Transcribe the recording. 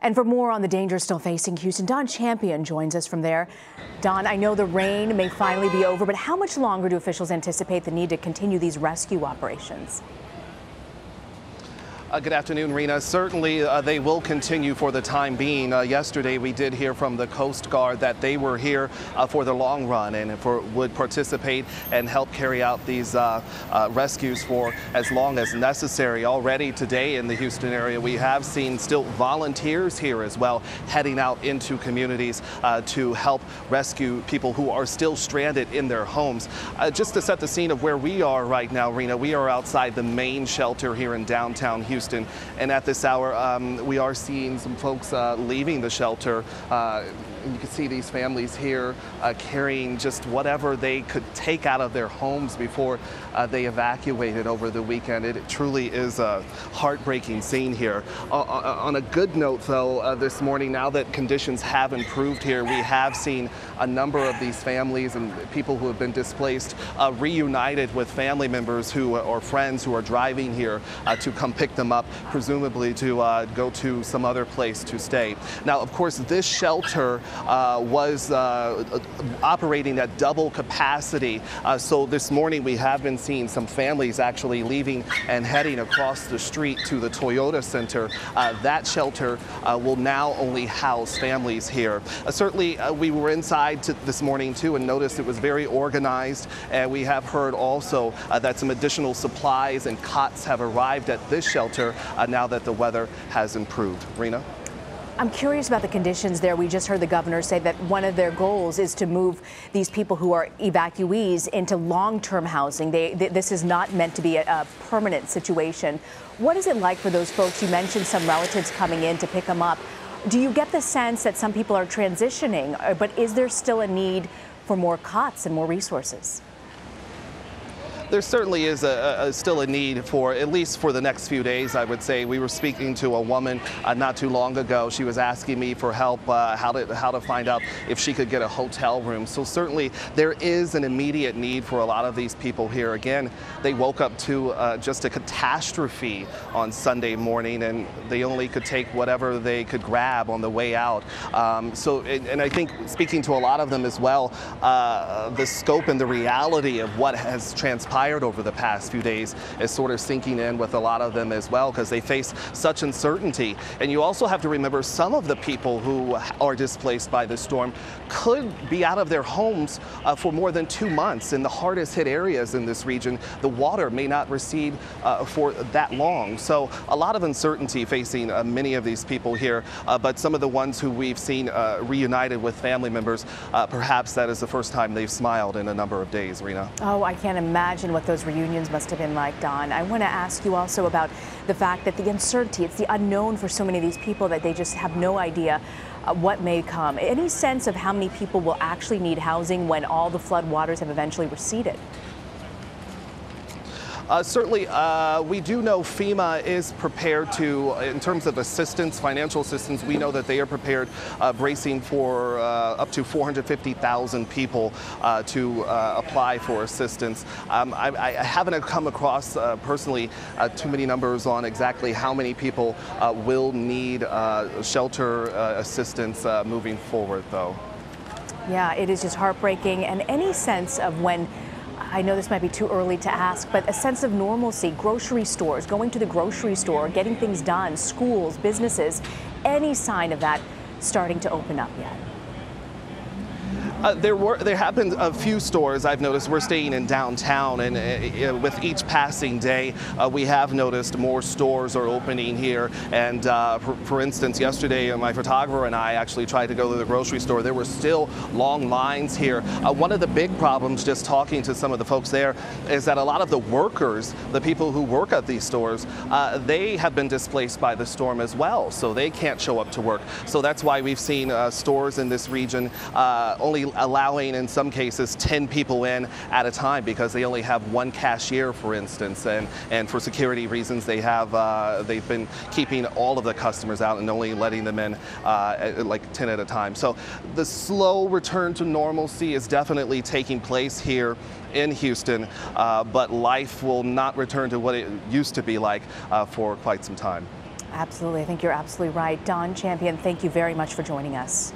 And for more on the dangers still facing Houston, Don Champion joins us from there. Don, I know the rain may finally be over, but how much longer do officials anticipate the need to continue these rescue operations? Good afternoon, Rena. Certainly, they will continue for the time being. Yesterday, we did hear from the Coast Guard that they were here for the long run and would participate and help carry out these rescues for as long as necessary. Already today in the Houston area, we have seen still volunteers here as well, heading out into communities to help rescue people who are still stranded in their homes. Just to set the scene of where we are right now, Rena, we are outside the main shelter here in downtown Houston. And at this hour, we are seeing some folks leaving the shelter. You can see these families here carrying just whatever they could take out of their homes before they evacuated over the weekend. It truly is a heartbreaking scene here. On a good note, though, this morning, now that conditions have improved here, we have seen a number of these families and people who have been displaced reunited with family members or friends who are driving here to come pick them up, presumably to go to some other place to stay. Now, of course, this shelter was operating at double capacity. So this morning we have been seeing some families actually leaving and heading across the street to the Toyota Center. That shelter will now only house families here. Certainly we were inside this morning too and noticed it was very organized, and we have heard also that some additional supplies and cots have arrived at this shelter now that the weather has improved. Rena? I'm curious about the conditions there. We just heard the governor say that one of their goals is to move these people who are evacuees into long-term housing. This is not meant to be a permanent situation. What is it like for those folks? You mentioned some relatives coming in to pick them up. Do you get the sense that some people are transitioning, but is there still a need for more cots and more resources? There certainly is still a need for, at least for the next few days, I would say. We were speaking to a woman not too long ago. She was asking me for help, how to find out if she could get a hotel room. So certainly there is an immediate need for a lot of these people here. Again, they woke up to just a catastrophe on Sunday morning, and they only could take whatever they could grab on the way out. And I think speaking to a lot of them as well, the scope and the reality of what has transpired over the past few days is sort of sinking in with a lot of them as well, because they face such uncertainty. And you also have to remember some of the people who are displaced by the storm could be out of their homes for more than 2 months. In the hardest hit areas in this region, the water may not recede for that long. So a lot of uncertainty facing many of these people here, but some of the ones who we've seen reunited with family members, perhaps that is the first time they've smiled in a number of days, Rena. Oh, I can't imagine what those reunions must have been like, Don. I want to ask you also about the fact that the uncertainty, it's the unknown for so many of these people that they just have no idea what may come. Any sense of how many people will actually need housing when all the flood waters have eventually receded? Certainly, we do know FEMA is prepared to, in terms of assistance, financial assistance, we know that they are prepared, bracing for up to 450,000 people to apply for assistance. I haven't come across personally too many numbers on exactly how many people will need shelter assistance moving forward, though. Yeah, it is just heartbreaking. And any sense of when, I know this might be too early to ask, but a sense of normalcy, grocery stores, going to the grocery store, getting things done, schools, businesses, any sign of that starting to open up yet? There have been a few stores I've noticed. We're staying in downtown, and with each passing day, we have noticed more stores are opening here. And for instance, yesterday, my photographer and I actually tried to go to the grocery store. There were still long lines here. One of the big problems, just talking to some of the folks there, is that a lot of the workers, the people who work at these stores, they have been displaced by the storm as well, so they can't show up to work. So that's why we've seen stores in this region only allowing, in some cases, 10 people in at a time, because they only have one cashier, for instance, and for security reasons they've been keeping all of the customers out and only letting them in like 10 at a time. So the slow return to normalcy is definitely taking place here in Houston, but life will not return to what it used to be like for quite some time. Absolutely. I think you're absolutely right. Don Champion, thank you very much for joining us.